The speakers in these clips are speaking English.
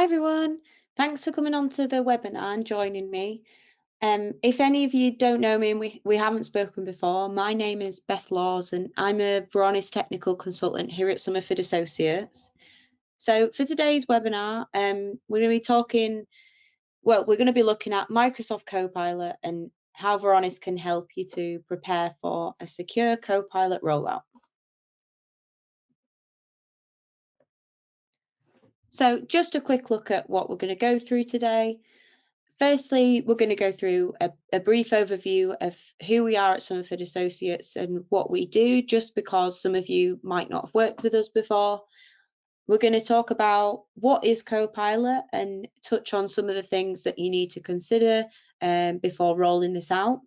everyone, thanks for coming on to the webinar and joining me. If any of you don't know me and we haven't spoken before, my name is Beth Laws and I'm a Varonis Technical Consultant here at Somerford Associates. So for today's webinar, we're going to be looking at Microsoft Copilot and how Varonis can help you to prepare for a secure Copilot rollout. So just a quick look at what we're going to go through today. Firstly, we're going to go through a brief overview of who we are at Somerford Associates and what we do, just because some of you might not have worked with us before. We're going to talk about what is Copilot and touch on some of the things that you need to consider before rolling this out.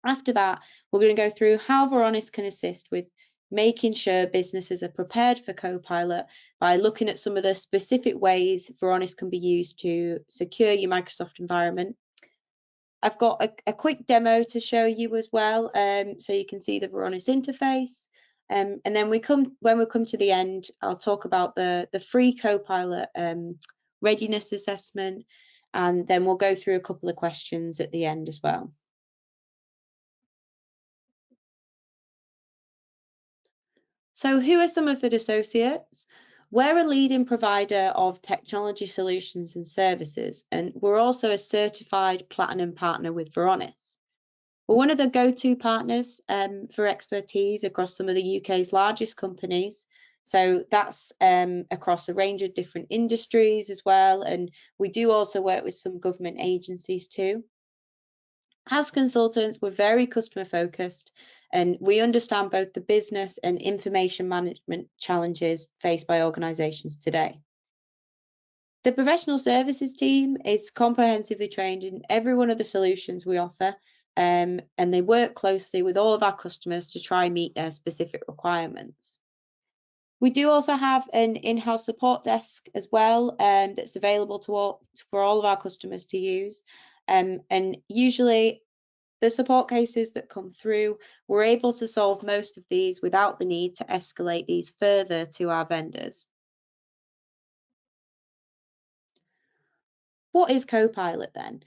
After that, we're going to go through how Varonis can assist with making sure businesses are prepared for Copilot by looking at some of the specific ways Varonis can be used to secure your Microsoft environment. I've got a quick demo to show you as well, so you can see the Varonis interface. And then when we come to the end, I'll talk about the free Copilot readiness assessment, and then we'll go through a couple of questions at the end as well. So who are Somerford Associates? We're a leading provider of technology solutions and services, and we're also a certified platinum partner with Varonis. We're one of the go-to partners for expertise across some of the UK's largest companies. So that's across a range of different industries as well, and we do also work with some government agencies too. As consultants, we're very customer focused and we understand both the business and information management challenges faced by organisations today. The professional services team is comprehensively trained in every one of the solutions we offer, and they work closely with all of our customers to try and meet their specific requirements. We do also have an in-house support desk as well that's available for all of our customers to use. And usually the support cases that come through, we're able to solve most of these without the need to escalate these further to our vendors. What is Copilot then?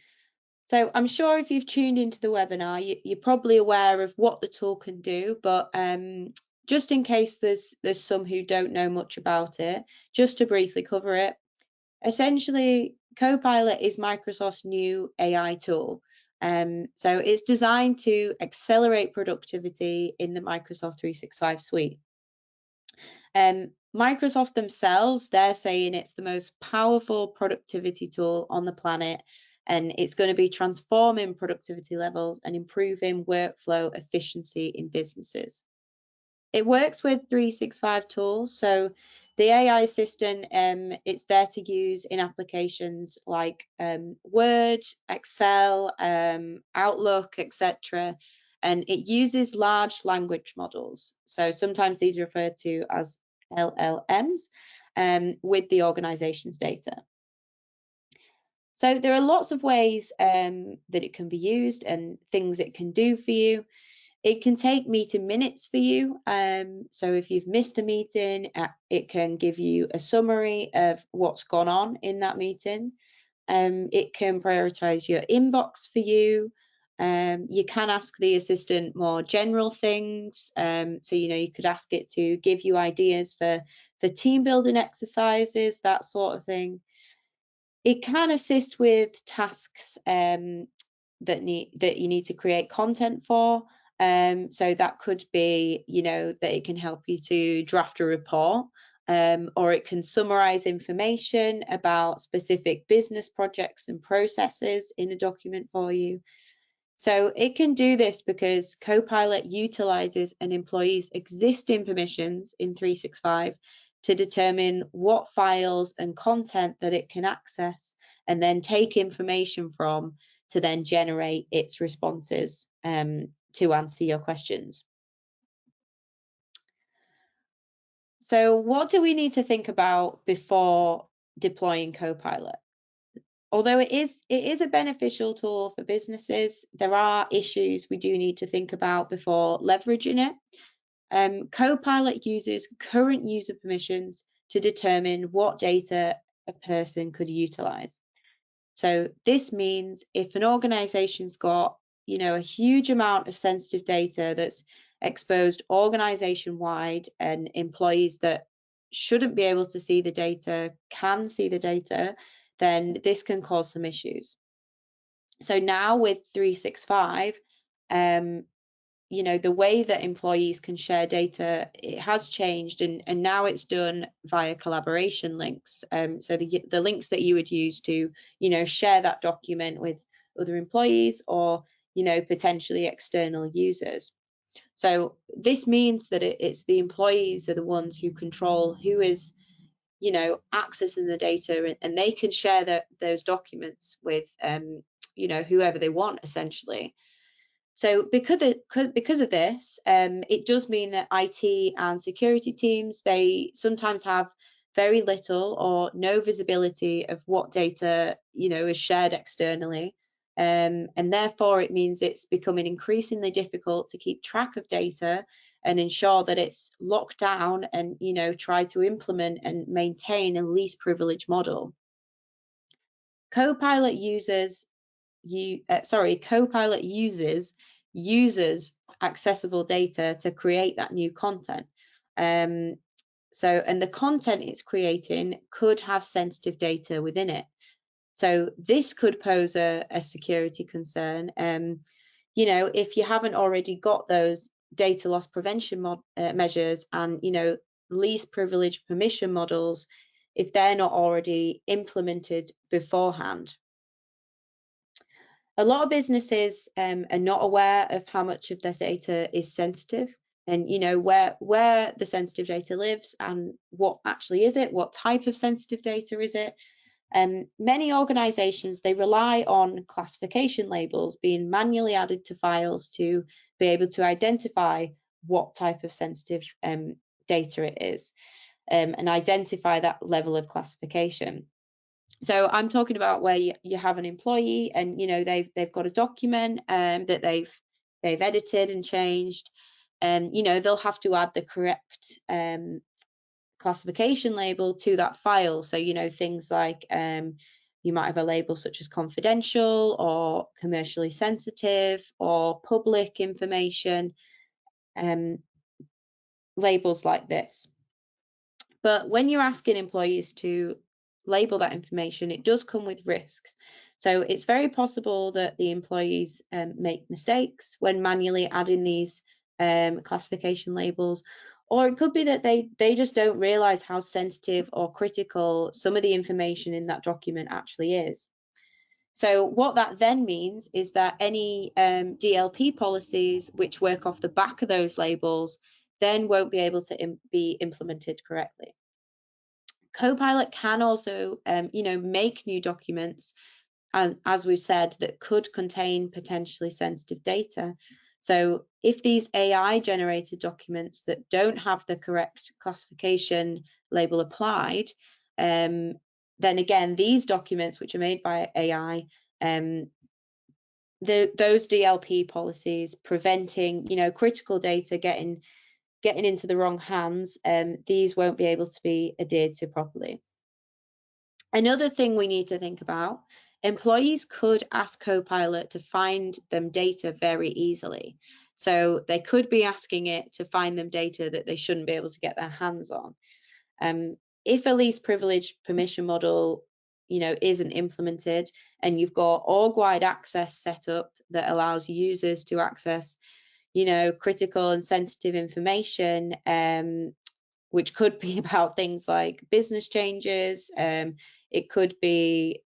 So I'm sure if you've tuned into the webinar, you're probably aware of what the tool can do, but just in case there's some who don't know much about it, just to briefly cover it, essentially Copilot is Microsoft's new AI tool. So it's designed to accelerate productivity in the Microsoft 365 suite. Microsoft themselves, they're saying it's the most powerful productivity tool on the planet, and it's going to be transforming productivity levels and improving workflow efficiency in businesses. It works with 365 tools, so the AI assistant, it's there to use in applications like Word, Excel, Outlook, etc. And it uses large language models. So sometimes these are referred to as LLMs with the organization's data. So there are lots of ways that it can be used and things it can do for you. It can take meeting minutes for you. So if you've missed a meeting, it can give you a summary of what's gone on in that meeting. It can prioritize your inbox for you. You can ask the assistant more general things. So, you could ask it to give you ideas for team building exercises, that sort of thing. It can assist with tasks that you need to create content for. So that could be, that it can help you to draft a report, or it can summarize information about specific business projects and processes in a document for you. So it can do this because Copilot utilizes an employee's existing permissions in 365 to determine what files and content that it can access and then take information from to then generate its responses to answer your questions. So what do we need to think about before deploying Copilot? Although it is a beneficial tool for businesses, there are issues we do need to think about before leveraging it. Copilot uses current user permissions to determine what data a person could utilize. So this means if an organization's got, a huge amount of sensitive data that's exposed organization-wide, and employees that shouldn't be able to see the data can see the data, then this can cause some issues. So now with 365, the way that employees can share data, it has changed, and now it's done via collaboration links. So the links that you would use to, share that document with other employees or, potentially external users. So this means that it's the employees are the ones who control who is, accessing the data, and they can share those documents with, whoever they want, essentially. So because of this, it does mean that IT and security teams, they sometimes have very little or no visibility of what data, is shared externally. And therefore it means it's becoming increasingly difficult to keep track of data and ensure that it's locked down and, try to implement and maintain a least privilege model. Copilot uses accessible data to create that new content. And the content it's creating could have sensitive data within it. So this could pose a security concern. If you haven't already got those data loss prevention measures and, least privilege permission models, if they're not already implemented beforehand. A lot of businesses are not aware of how much of their data is sensitive, and where the sensitive data lives and what actually is it, what type of sensitive data is it. Many organizations, they rely on classification labels being manually added to files to be able to identify what type of sensitive data it is, and identify that level of classification. So I'm talking about where you have an employee and they've got a document that they've edited and changed, and they'll have to add the correct classification label to that file. So things like you might have a label such as confidential or commercially sensitive or public information, labels like this. But when you're asking employees to label that information, it does come with risks. So it's very possible that the employees make mistakes when manually adding these classification labels, or it could be that they just don't realize how sensitive or critical some of the information in that document actually is. So what that then means is that any DLP policies which work off the back of those labels then won't be able to be implemented correctly. Copilot can also, make new documents, and as we've said, that could contain potentially sensitive data. So if these AI generated documents that don't have the correct classification label applied, then again, these documents which are made by AI, those DLP policies preventing, critical data getting into the wrong hands, these won't be able to be adhered to properly. Another thing we need to think about, employees could ask Copilot to find them data very easily. So they could be asking it to find them data that they shouldn't be able to get their hands on. If a least privilege permission model, isn't implemented, and you've got org-wide access set up that allows users to access, critical and sensitive information, which could be about things like business changes, it could be,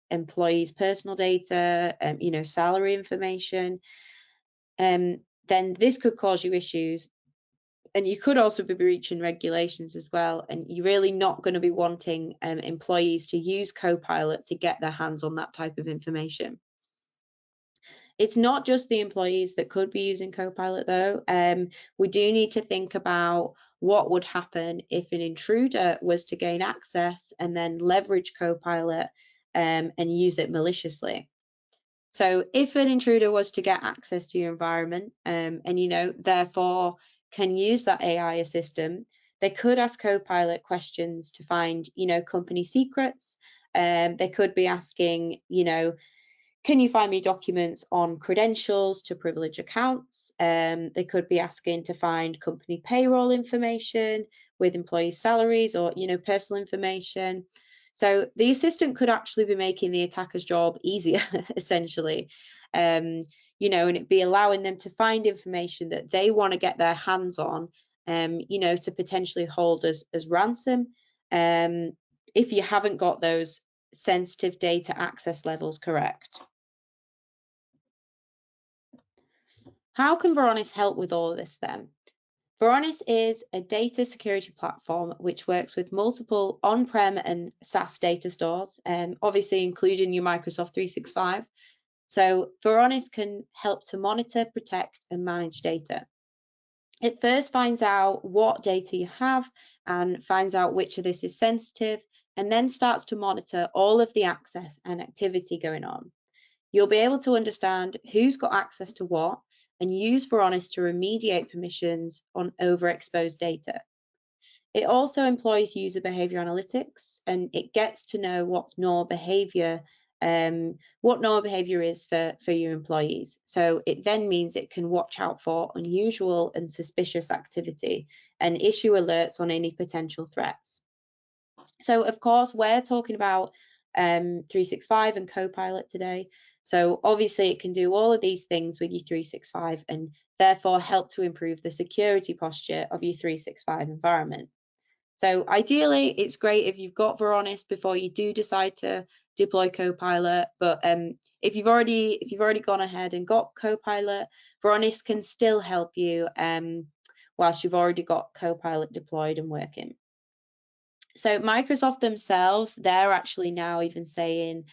employees' personal data, salary information, then this could cause you issues. And you could also be breaching regulations as well, and you're really not going to be wanting employees to use Copilot to get their hands on that type of information. It's not just the employees that could be using Copilot though. We do need to think about what would happen if an intruder was to gain access and then leverage Copilot and use it maliciously. So if an intruder was to get access to your environment and therefore can use that AI assistant, they could ask Copilot questions to find, company secrets. They could be asking, can you find me documents on credentials to privilege accounts? They could be asking to find company payroll information with employees' salaries or, personal information. So the assistant could actually be making the attacker's job easier, essentially, and it'd be allowing them to find information that they want to get their hands on, to potentially hold as ransom, if you haven't got those sensitive data access levels correct. How can Varonis help with all of this then? Varonis is a data security platform which works with multiple on-prem and SaaS data stores, obviously including your Microsoft 365. So Varonis can help to monitor, protect, and manage data. It first finds out what data you have and finds out which of this is sensitive, and then starts to monitor all of the access and activity going on. You'll be able to understand who's got access to what and use Varonis to remediate permissions on overexposed data. It also employs user behavior analytics, and it gets to know what normal behavior is for your employees. So it then means it can watch out for unusual and suspicious activity and issue alerts on any potential threats. So of course, we're talking about 365 and Copilot today. So obviously it can do all of these things with your 365 and therefore help to improve the security posture of your 365 environment. So ideally, it's great if you've got Varonis before you do decide to deploy Copilot. But if you've already gone ahead and got Copilot, Varonis can still help you whilst you've already got Copilot deployed and working. So Microsoft themselves, they're actually now even saying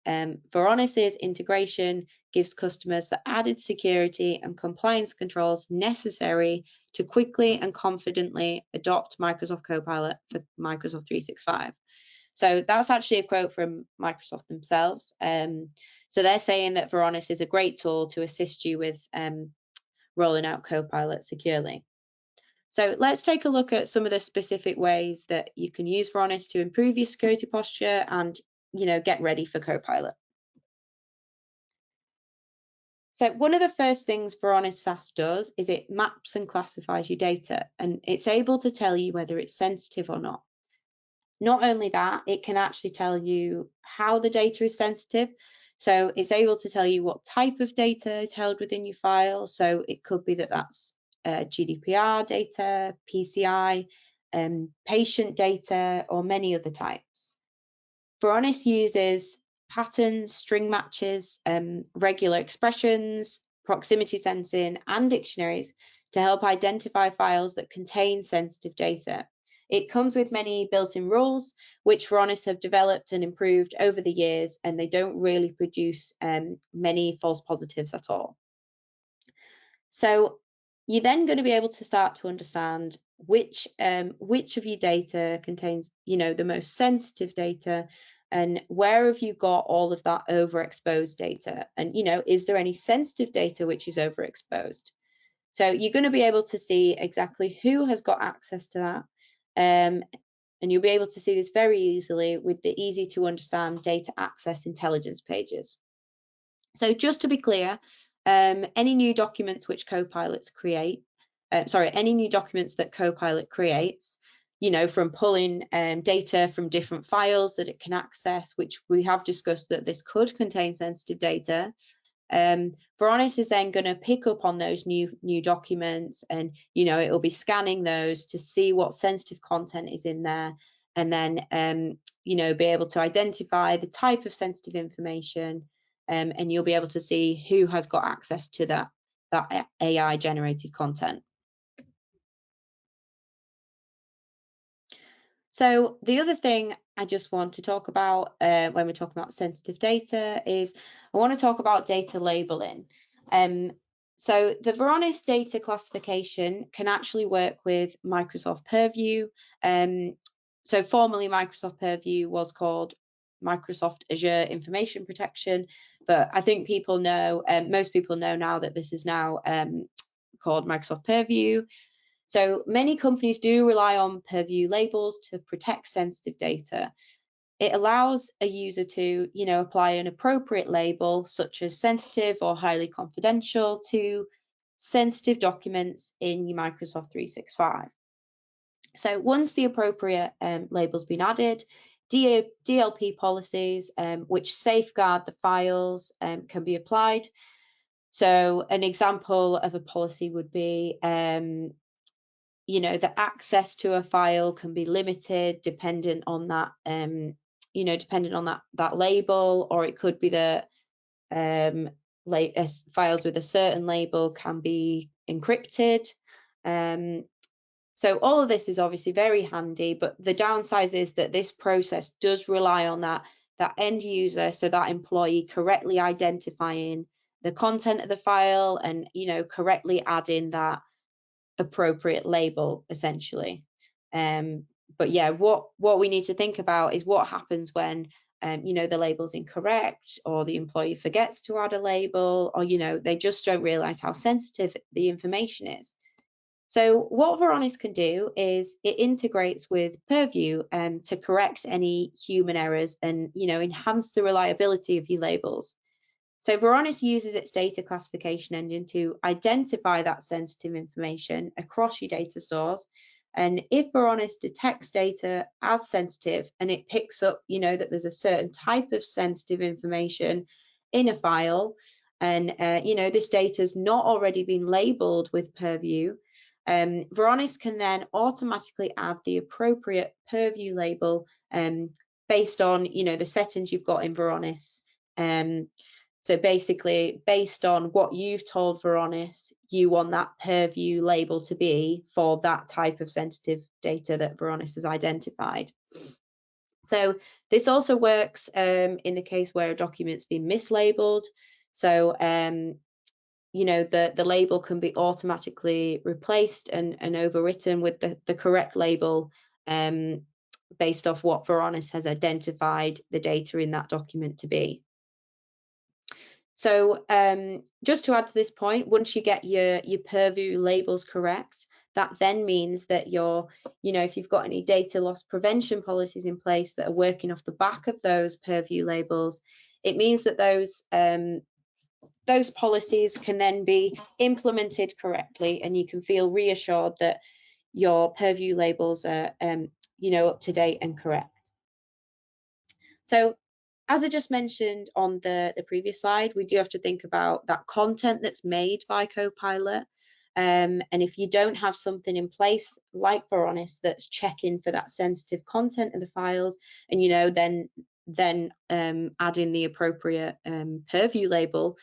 Varonis's integration gives customers the added security and compliance controls necessary to quickly and confidently adopt Microsoft Copilot for Microsoft 365. So that's actually a quote from Microsoft themselves. So they're saying that Varonis is a great tool to assist you with rolling out Copilot securely. So let's take a look at some of the specific ways that you can use Varonis to improve your security posture and, get ready for Copilot. So one of the first things Varonis SaaS does is it maps and classifies your data, and it's able to tell you whether it's sensitive or not. Not only that, it can actually tell you how the data is sensitive. So it's able to tell you what type of data is held within your file. So it could be that that's GDPR data, PCI, patient data, or many other types. Varonis uses patterns, string matches, regular expressions, proximity sensing, and dictionaries to help identify files that contain sensitive data. It comes with many built-in rules, which Varonis have developed and improved over the years, and they don't really produce many false positives at all. So you're then going to be able to start to understand which of your data contains, the most sensitive data, and where have you got all of that overexposed data, and is there any sensitive data which is overexposed? So you're going to be able to see exactly who has got access to that, and you'll be able to see this very easily with the easy to understand data access intelligence pages. So just to be clear, any new documents which Copilots create, any new documents that Copilot creates, from pulling data from different files that it can access, which we have discussed that this could contain sensitive data. Varonis is then going to pick up on those new documents, and it will be scanning those to see what sensitive content is in there, and then be able to identify the type of sensitive information, and you'll be able to see who has got access to that AI generated content. So the other thing I just want to talk about when we're talking about sensitive data is I want to talk about data labeling. So the Varonis data classification can actually work with Microsoft Purview. So formerly Microsoft Purview was called Microsoft Azure Information Protection, but I think people know, most people know now that this is now called Microsoft Purview. So many companies do rely on Purview labels to protect sensitive data. It allows a user to, apply an appropriate label, such as sensitive or highly confidential, to sensitive documents in your Microsoft 365. So once the appropriate label's been added, DLP policies, which safeguard the files, can be applied. So an example of a policy would be, the access to a file can be limited dependent on that, dependent on that label, or it could be that files with a certain label can be encrypted. So all of this is obviously very handy, but the downside is that this process does rely on that end user, so that employee correctly identifying the content of the file and correctly adding that appropriate label, essentially. But yeah, what we need to think about is what happens when the label's incorrect, or the employee forgets to add a label, or they just don't realize how sensitive the information is. So what Varonis can do is it integrates with Purview to correct any human errors and enhance the reliability of your labels. So Varonis uses its data classification engine to identify that sensitive information across your data stores. And if Varonis detects data as sensitive and it picks up, that there's a certain type of sensitive information in a file, and this data has not already been labeled with Purview, Varonis can then automatically add the appropriate Purview label based on the settings you've got in Varonis. So basically, based on what you've told Varonis you want that Purview label to be for that type of sensitive data that Varonis has identified. So this also works in the case where a document's been mislabeled. So the label can be automatically replaced and overwritten with the correct label based off what Varonis has identified the data in that document to be. So just to add to this point, once you get your Purview labels correct, that then means that if you've got any data loss prevention policies in place that are working off the back of those Purview labels, it means that those policies can then be implemented correctly, and you can feel reassured that your Purview labels are up to date and correct. So as I just mentioned on the previous slide, we do have to think about that content that's made by Copilot. And if you don't have something in place like Varonis that's checking for that sensitive content of the files, and then adding the appropriate Purview label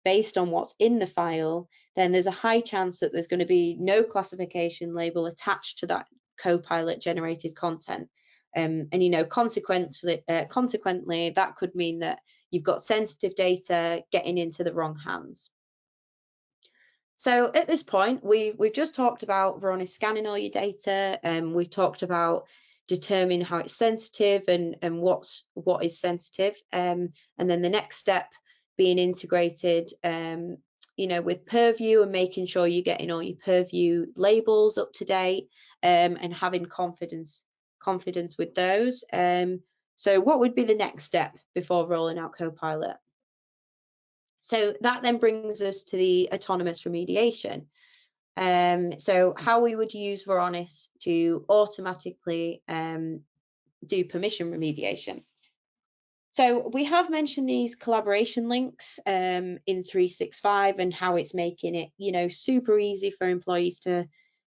based on what's in the file, then there's a high chance that there's going to be no classification label attached to that Copilot generated content. And consequently, that could mean that you've got sensitive data getting into the wrong hands. So at this point, we've just talked about Varonis scanning all your data, and we've talked about determining how it's sensitive and what is sensitive, and then the next step being integrated, with Purview and making sure you're getting all your Purview labels up to date, and having confidence with those. So what would be the next step before rolling out Copilot? So that then brings us to the autonomous remediation. So how we would use Varonis to automatically do permission remediation. So we have mentioned these collaboration links in 365 and how it's making it, super easy for employees to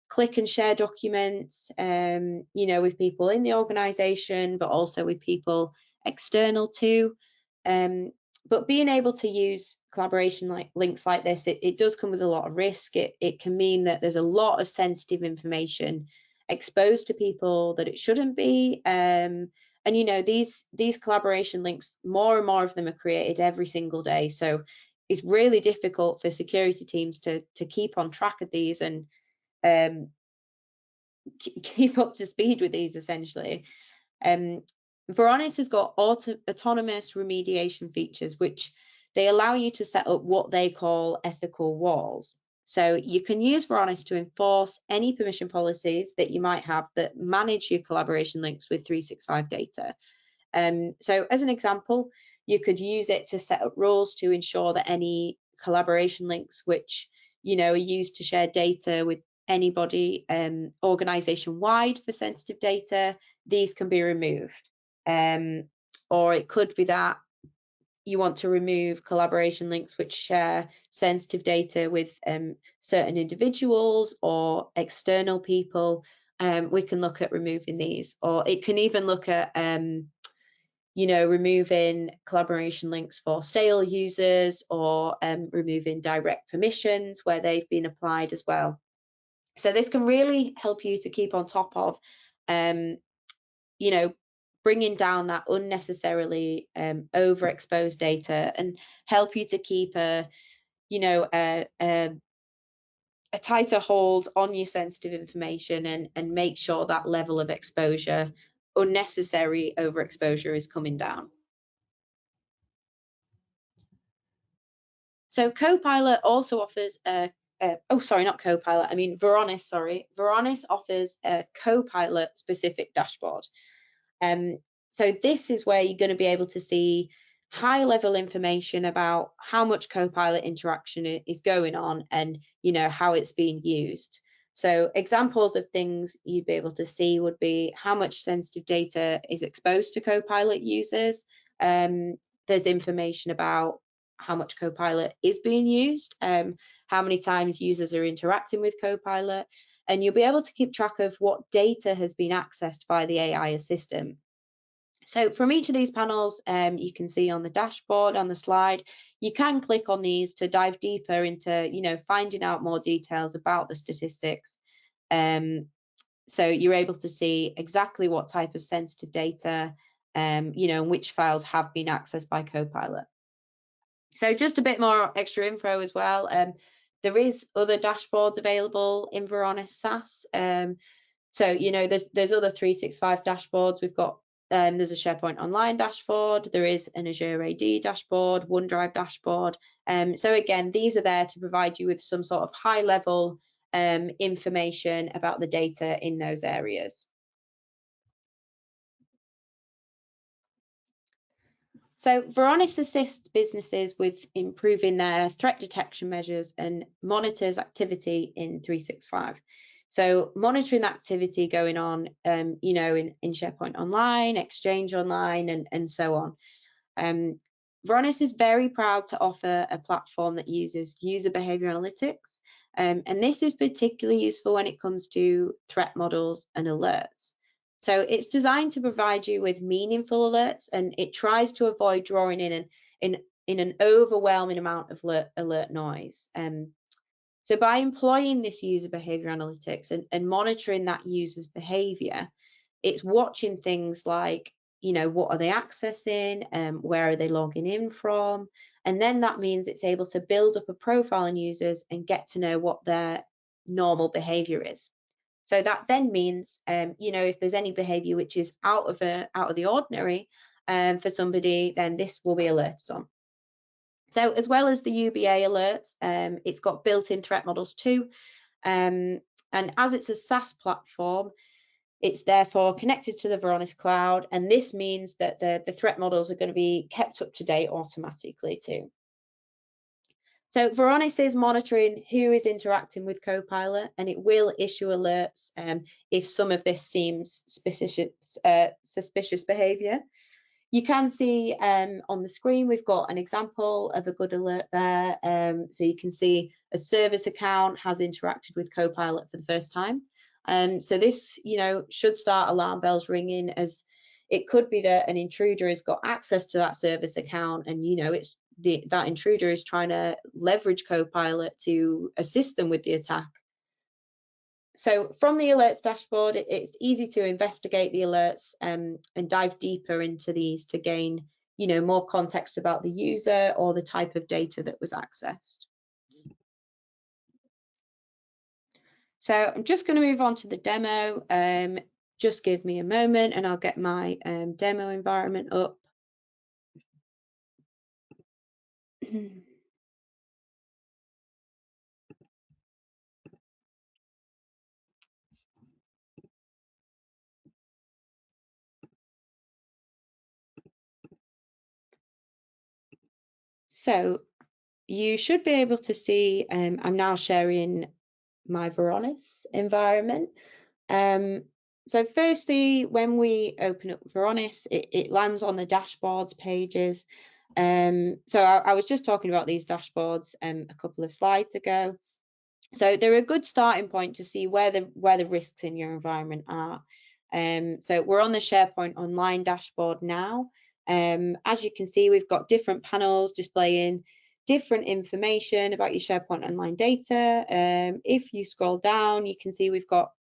click and share documents, with people in the organization, but also with people external too. But being able to use collaboration links like this, it does come with a lot of risk. It can mean that there's a lot of sensitive information exposed to people that it shouldn't be. And these collaboration links, more and more of them are created every single day. So it's really difficult for security teams to keep on track of these and keep up to speed with these, essentially. Varonis has got autonomous remediation features, which they allow you to set up what they call ethical walls. So you can use Varonis to enforce any permission policies that you might have that manage your collaboration links with 365 data. So as an example, you could use it to set up rules to ensure that any collaboration links which are used to share data with anybody organization wide for sensitive data, these can be removed. Or it could be that you want to remove collaboration links which share sensitive data with certain individuals or external people. We can look at removing these, or it can even look at removing collaboration links for stale users, or removing direct permissions where they've been applied as well. So this can really help you to keep on top of bringing down that unnecessarily overexposed data, and help you to keep a tighter hold on your sensitive information, and make sure that level of exposure, unnecessary overexposure, is coming down. So Copilot also offers Varonis offers a Copilot specific dashboard. So this is where you're going to be able to see high level information about how much Copilot interaction is going on, and how it's being used. So examples of things you'd be able to see would be how much sensitive data is exposed to Copilot users. There's information about how much Copilot is being used, how many times users are interacting with Copilot, and you'll be able to keep track of what data has been accessed by the AI assistant. So from each of these panels, you can see on the dashboard, on the slide, you can click on these to dive deeper into, finding out more details about the statistics. So you're able to see exactly what type of sensitive data, and which files have been accessed by Copilot. So just a bit more extra info as well. There is other dashboards available in Varonis SaaS. So there's other 365 dashboards. We've got there's a SharePoint Online dashboard. There is an Azure AD dashboard, OneDrive dashboard. So again, these are there to provide you with some sort of high level information about the data in those areas. So Varonis assists businesses with improving their threat detection measures and monitors activity in 365. So monitoring activity going on, in SharePoint Online, Exchange Online, and so on. Varonis is very proud to offer a platform that uses user behavior analytics, and this is particularly useful when it comes to threat models and alerts. So it's designed to provide you with meaningful alerts, and it tries to avoid drawing in an overwhelming amount of alert noise. So by employing this user behavior analytics and monitoring that user's behavior, it's watching things like, what are they accessing, where are they logging in from, and then that means it's able to build up a profile on users and get to know what their normal behavior is. So that then means, if there's any behavior which is out of the ordinary for somebody, then this will be alerted on. So as well as the UBA alerts, it's got built-in threat models too. And as it's a SaaS platform, it's therefore connected to the Varonis cloud, and this means that the threat models are going to be kept up to date automatically too. So Varonis is monitoring who is interacting with Copilot, and it will issue alerts if some of this seems suspicious behavior. You can see on the screen, we've got an example of a good alert there. So you can see a service account has interacted with Copilot for the first time. So this, should start alarm bells ringing, as it could be that an intruder has got access to that service account, and that intruder is trying to leverage Copilot to assist them with the attack. So from the alerts dashboard, it's easy to investigate the alerts and dive deeper into these to gain, more context about the user or the type of data that was accessed. So I'm just going to move on to the demo. Just give me a moment and I'll get my demo environment up. So you should be able to see, I'm now sharing my Varonis environment. So firstly, when we open up Varonis, it lands on the dashboards pages. So I was just talking about these dashboards a couple of slides ago. So they're a good starting point to see where the risks in your environment are. So we're on the SharePoint Online dashboard now. As you can see, we've got different panels displaying different information about your SharePoint Online data. If you scroll down, you can see we've got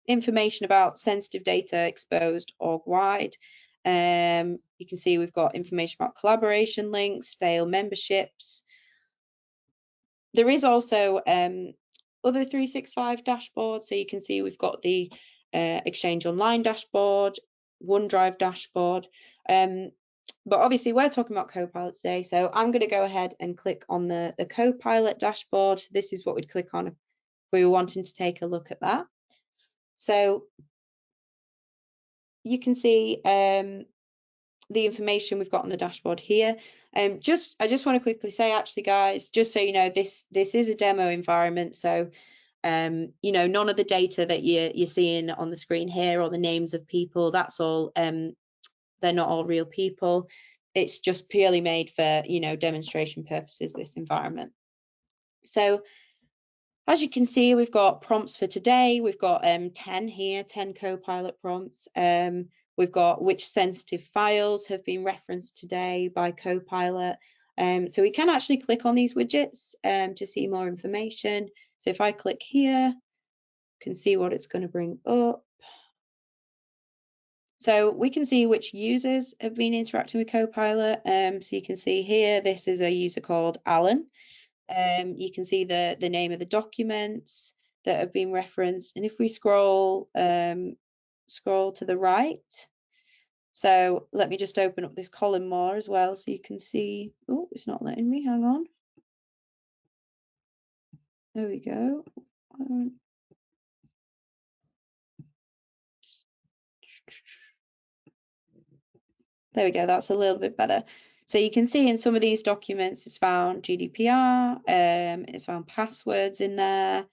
information about sensitive data exposed org-wide. You can see we've got information about collaboration links, stale memberships. There is also other 365 dashboards. So you can see we've got the Exchange Online dashboard, OneDrive dashboard. But obviously we're talking about Copilot today. So I'm going to go ahead and click on the Copilot dashboard. This is what we'd click on if we were wanting to take a look at that. So you can see the information we've got on the dashboard here. I just want to quickly say, actually, guys, just so you know, this is a demo environment. So, you know, none of the data that you're seeing on the screen here or the names of people, that's all, they're not all real people. It's just purely made for, you know, demonstration purposes, this environment. So, as you can see, we've got prompts for today. We've got 10 here, 10 Copilot prompts. We've got which sensitive files have been referenced today by Copilot. So we can actually click on these widgets to see more information. So if I click here, you can see what it's going to bring up. So we can see which users have been interacting with Copilot. So you can see here, this is a user called Alan. You can see the name of the documents that have been referenced. And if we scroll to the right, so let me just open up this column more as well so you can see. Oh, it's not letting me, hang on. There we go. There we go, that's a little bit better. So you can see in some of these documents, it's found GDPR, it's found passwords in there,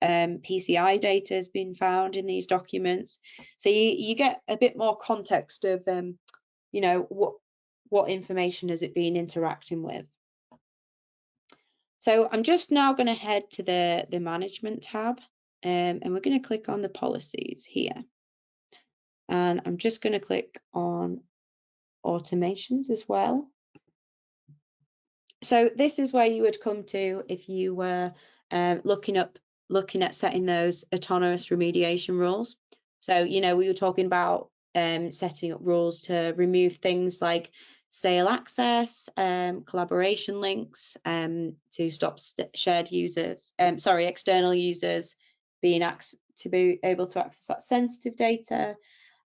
PCI data has been found in these documents. So you get a bit more context of, you know, what information has it been interacting with. So I'm just now going to head to the management tab, and we're going to click on the policies here. And I'm just going to click on automations as well. So this is where you would come to if you were looking at setting those autonomous remediation rules. So, you know, we were talking about setting up rules to remove things like stale access, collaboration links, to stop shared users, external users being to be able to access that sensitive data,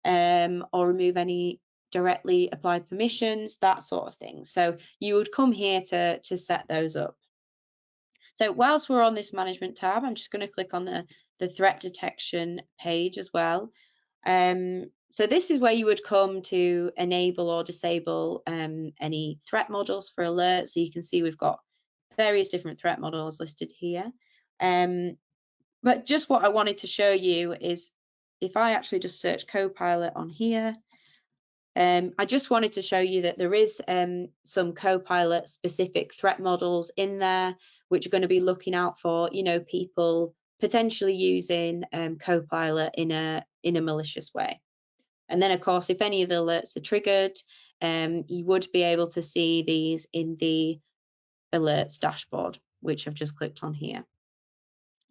or remove any directly applied permissions, that sort of thing. So you would come here to set those up. So whilst we're on this management tab, I'm just going to click on the threat detection page as well. So this is where you would come to enable or disable any threat models for alerts. So you can see we've got various different threat models listed here. But just what I wanted to show you is if I actually just search Copilot on here, I just wanted to show you that there is some Copilot specific threat models in there, which are going to be looking out for, you know, people potentially using Copilot in a malicious way. And then, of course, if any of the alerts are triggered, you would be able to see these in the alerts dashboard, which I've just clicked on here.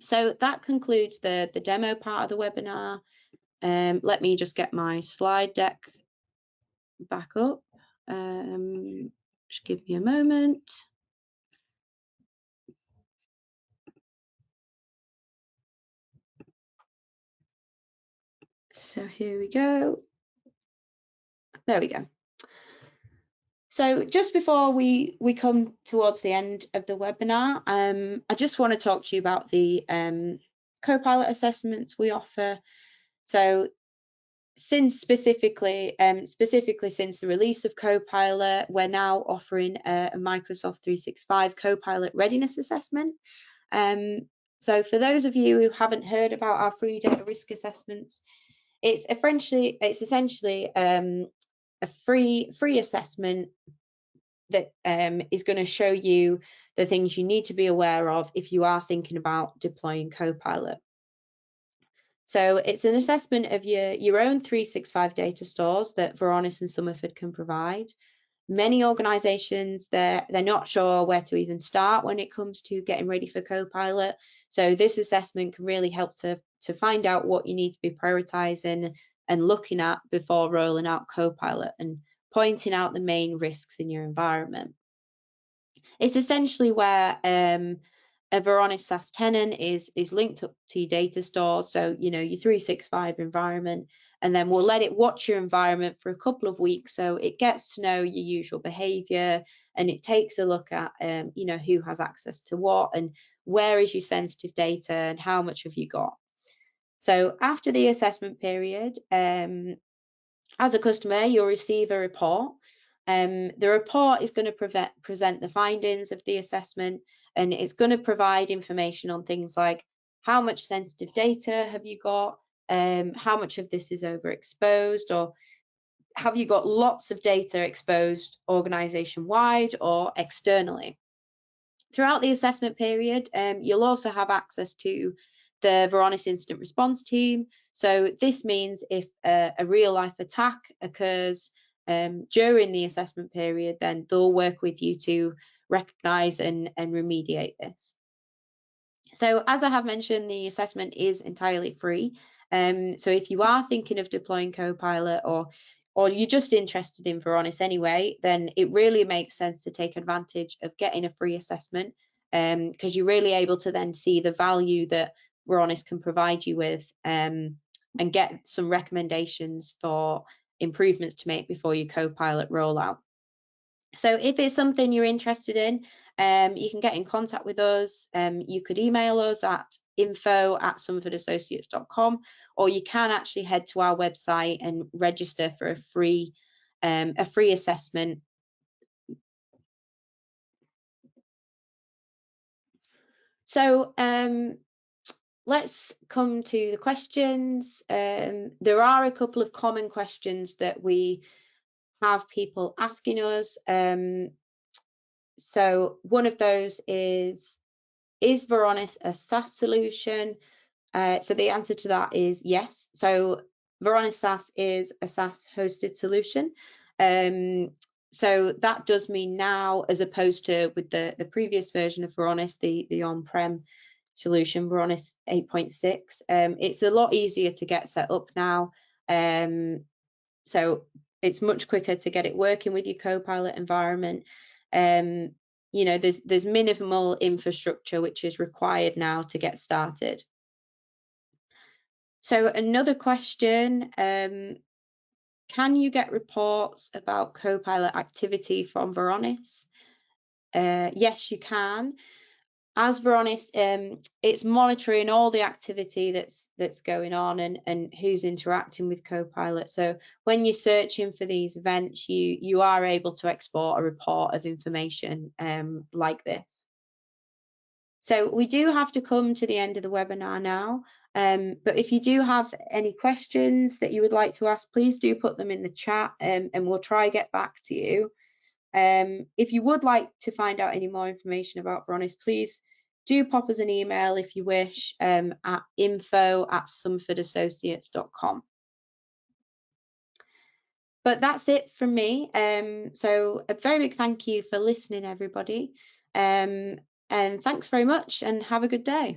So that concludes the demo part of the webinar. Let me just get my slide deck back up. Just give me a moment. So here we go. There we go. So just before we come towards the end of the webinar, I just want to talk to you about the Copilot assessments we offer. So since specifically since the release of Copilot, we're now offering a Microsoft 365 Copilot Readiness Assessment. So for those of you who haven't heard about our free data risk assessments, it's essentially a free assessment that is going to show you the things you need to be aware of if you are thinking about deploying Copilot. So it's an assessment of your own 365 data stores that Varonis and Somerford can provide. Many organizations, they're not sure where to even start when it comes to getting ready for Copilot. So this assessment can really help to find out what you need to be prioritizing and looking at before rolling out Copilot and pointing out the main risks in your environment. It's essentially where a Varonis SaaS tenant is linked up to your data store, so your 365 environment, and then we'll let it watch your environment for a couple of weeks so it gets to know your usual behavior, and it takes a look at who has access to what and where is your sensitive data and how much have you got. So after the assessment period, as a customer, you'll receive a report. The report is going to present the findings of the assessment, and it's going to provide information on things like how much sensitive data have you got, how much of this is overexposed, or have you got lots of data exposed organization-wide or externally. Throughout the assessment period, you'll also have access to the Varonis Incident Response Team. So this means if a real-life attack occurs during the assessment period, then they'll work with you to recognise and remediate this. So as I have mentioned, the assessment is entirely free. So if you are thinking of deploying Copilot or you're just interested in Varonis anyway, then it really makes sense to take advantage of getting a free assessment because you're really able to then see the value that Varonis can provide you with and get some recommendations for improvements to make before your Copilot rollout. So if it's something you're interested in, you can get in contact with us. You could email us at info@somerfordassociates.com, or you can actually head to our website and register for a free assessment. So let's come to the questions. There are a couple of common questions that we have people asking us. So one of those is Varonis a SaaS solution? So the answer to that is yes. So Varonis SaaS is a SaaS hosted solution. So that does mean now, as opposed to with the previous version of Varonis, the on-prem solution, Varonis 8.6, it's a lot easier to get set up now. So it's much quicker to get it working with your Copilot environment. There's minimal infrastructure which is required now to get started. So another question, can you get reports about Copilot activity from Varonis? Yes, you can. As Varonis, it's monitoring all the activity that's going on and who's interacting with Copilot. So when you're searching for these events, you are able to export a report of information like this. So we do have to come to the end of the webinar now, but if you do have any questions that you would like to ask, please do put them in the chat and we'll try get back to you. If you would like to find out any more information about Varonis, please do pop us an email if you wish at info@somerfordassociates.com. But that's it from me. So a very big thank you for listening, everybody. And thanks very much and have a good day.